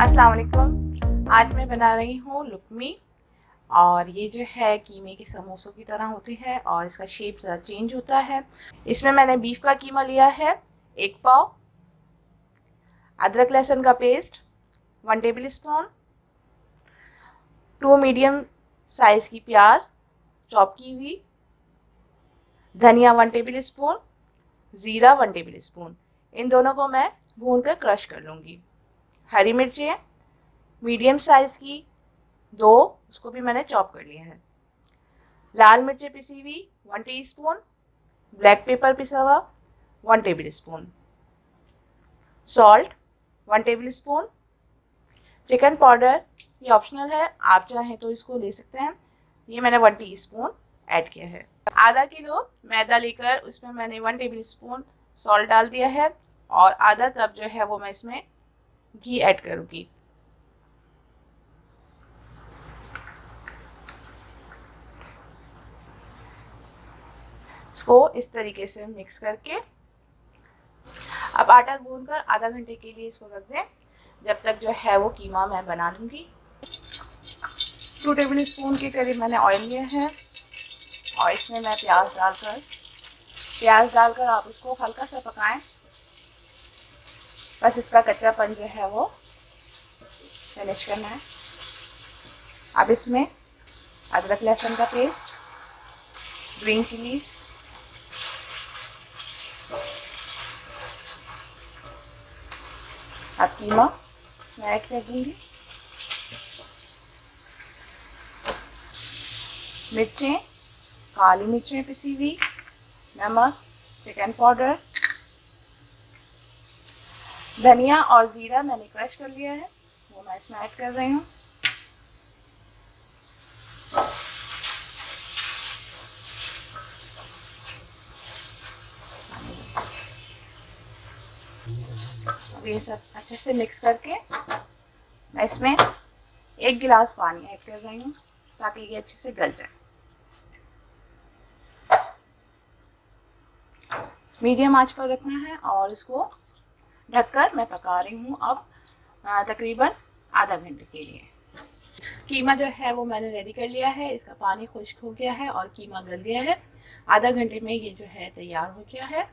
अस्सलाम वालेकुम। आज मैं बना रही हूँ लुकमी। और ये जो है कीमे के समोसों की तरह होती है और इसका शेप ज़रा चेंज होता है। इसमें मैंने बीफ का कीमा लिया है 1 पाव, अदरक लहसुन का paste 1 table spoon, 2 medium size की प्याज चॉप की हुई, धनिया 1 टेबल स्पून, ज़ीरा 1 टेबल स्पून। इन दोनों को मैं भून कर क्रश कर लूँगी। हरी मिर्चें मीडियम साइज़ की 2, उसको भी मैंने चॉप कर लिया है। लाल मिर्चें पिसी हुई 1 टीस्पून, ब्लैक पेपर पिसा हुआ 1 table spoon, salt 1 table spoon, chicken powder ये ऑप्शनल है, आप चाहें तो इसको ले सकते हैं। ये मैंने 1 टीस्पून ऐड किया है। आधा किलो मैदा लेकर उसमें मैंने 1 टेबल स्पून सॉल्ट डाल दिया है और आधा कप जो है वो मैं इसमें घी ऐड करूँगी। इसको इस तरीके से मिक्स करके अब आटा गूंथकर आधा घंटे के लिए इसको रख दें, जब तक जो है वो कीमा मैं बना लूँगी। 2 टेबल स्पून के करीब मैंने ऑयल लिया है और इसमें मैं प्याज डालकर आप उसको हल्का सा पकाएं, बस इसका कच्चापन जो है वो फिनिश करना है। अब इसमें अदरक लहसुन का पेस्ट, ग्रीन चिलीज, अब कीमा मैं ऐड कर दूँगी, मिर्चें, काली मिर्चें पिसी हुई, नमक, चिकन पाउडर, धनिया और ज़ीरा मैंने क्रश कर लिया है, वो मैं इसमें ऐड कर रही हूँ। अब ये सब अच्छे से मिक्स करके मैं इसमें 1 गिलास पानी ऐड कर रही हूँ ताकि ये अच्छे से गल जाए। मीडियम आंच पर रखना है और इसको ढककर मैं पका रही हूँ अब तकरीबन आधा घंटे के लिए। कीमा जो है वो मैंने रेडी कर लिया है, इसका पानी खुश्क हो गया है और कीमा गल गया है। आधा घंटे में ये जो है तैयार हो गया है।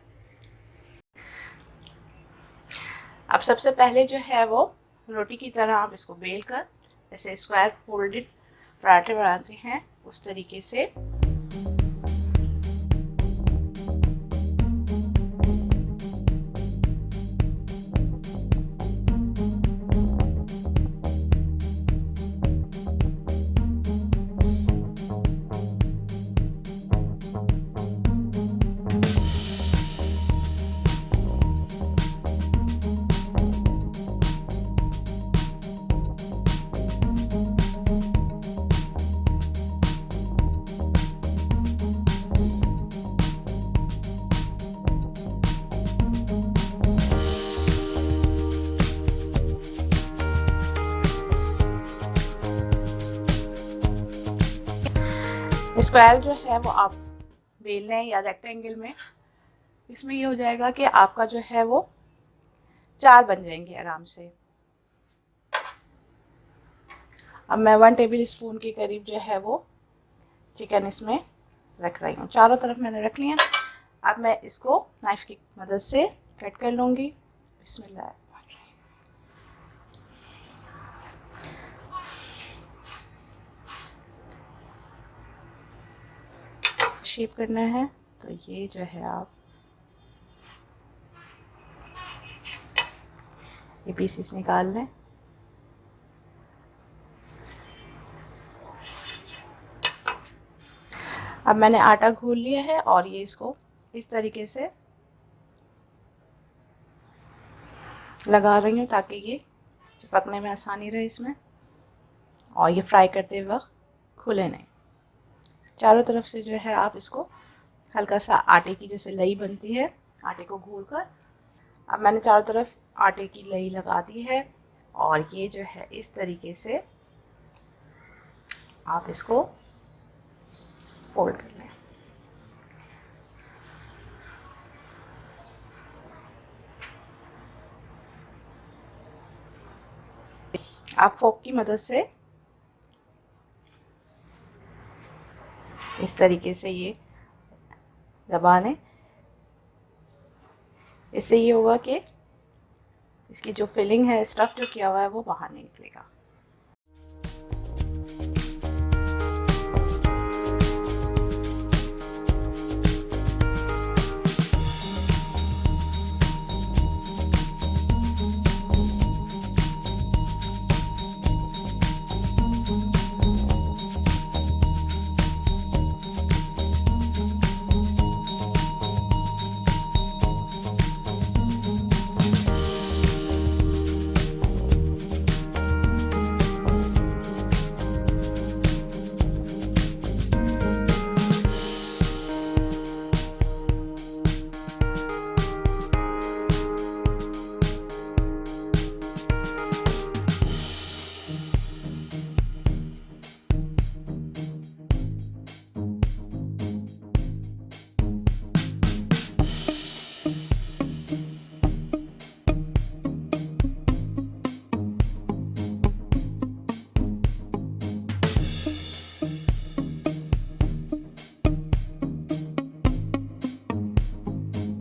अब सबसे पहले जो है वो रोटी की तरह आप इसको बेल कर जैसे स्क्वायर फोल्डेड पराठे बनाते हैं उस तरीके से स्क्वायर जो है वो आप बेल लें या रेक्टेंगल में। इसमें ये हो जाएगा कि आपका जो है वो 4 बन जाएंगे आराम से। अब मैं 1 टेबल स्पून के करीब जो है वो चिकन इसमें रख रही हूँ। चारों तरफ मैंने रख लिया। अब मैं इसको नाइफ की मदद से कट कर लूँगी। बिस्मिल्लाह। शेप करना है तो ये जो है आप ये पीसेस निकाल लें। अब मैंने आटा घोल लिया है और ये इसको इस तरीके से लगा रही हूँ ताकि ये चिपकने में आसानी रहे इसमें और ये फ्राई करते वक्त खुले नहीं। चारों तरफ से जो है आप इसको हल्का सा आटे की जैसे लई बनती है आटे को घोल कर। अब मैंने चारों तरफ आटे की लई लगा दी है और ये जो है इस तरीके से आप इसको फोल्ड कर लें। आप फोक की मदद से इस तरीके से ये दबा लें। इससे ये होगा कि इसकी जो फिलिंग है, स्टफ़ जो किया हुआ है, वो बाहर नहीं निकलेगा।